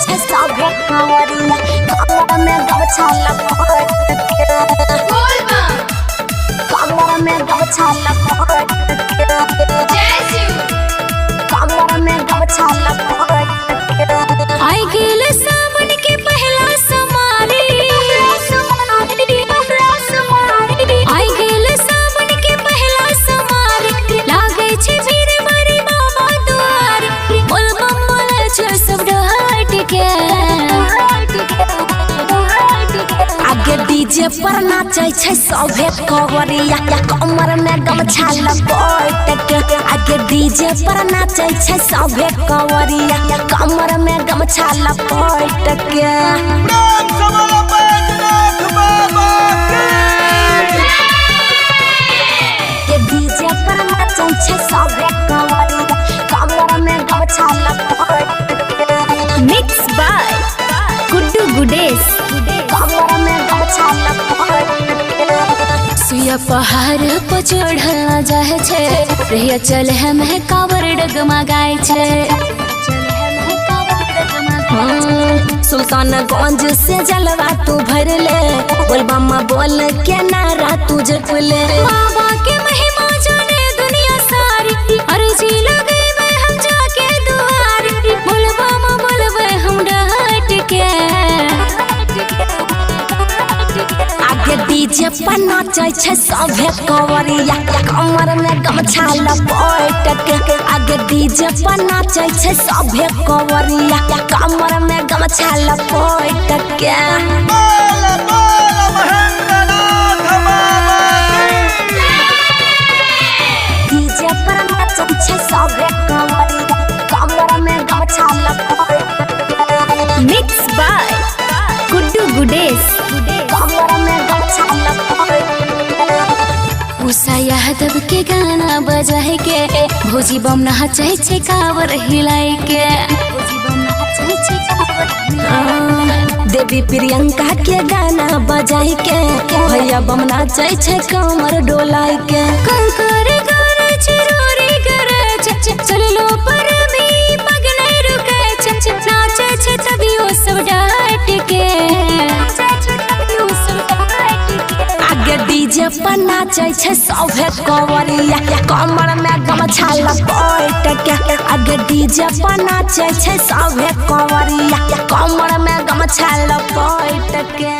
छै सभे कंवरिया कमर में गमछा लपेट के कमर में गमछा लपेट के कमर में गमछा लपेट के आई गेल सावन के पहला समारी आई गेल सावन के पहला समारी लागे छै भीड़ मारी बाबा द्वार बोल बम बोले छै सब डहट के आगे डीजे पर नाचे छै सभे कंवरिया कमर में गमछा लपेट के आगे डीजे पर नाचे छै सभे कंवरिया कमर में गमछा लपेट के डीजे पर नाचे छै सभे कंवरिया कमर में गमछा लपेट के मिक्स बाय गुड्डू गुडेश कमर में गमछा लपेट के सुया पहाड़ पर चढ़ल जाए छै रहिया चल हम कावर डगमगाए छै सुल्तानगंज से जलवा तू भर ले बोल बम्मा बोल के नारा तू जप ले बाबा के महिमा जाने दुनिया सारी अर्जी लगे मैं हम जाके दुआरी बोलबा मां बोलबे हम डहट के आगे डीजे पर नाचे छै सभे कंवरिया कमर में गमछा लपेट के आगे डीजे पर नाचे छै सभे कंवरिया कमर में गमछा लपेट के डीजे पर नाचे छै सभे कंवरिया कमर में गमछा लपेट के मिक्स बाय गुड्डू गुडेश कमर में गमछा लपेट के उषा यादव के गाना बजाए के भौजी बम नहाचे छै कावर हिलाए के देवी प्रियंका के गाना बजाई के भैया बम नाचे छै कमर डोलाई के कंकर गाना चिरोरी करे चलो पर भी पग नहीं रुके नाचे छै तभियो सब डाट के आगे डीजे पर नाचे छै सभे कंवरिया कमर में गमछा लपेट के आगे डीजे पर नाचे छै सभे कंवरिया कमर में गमछा लपेट के।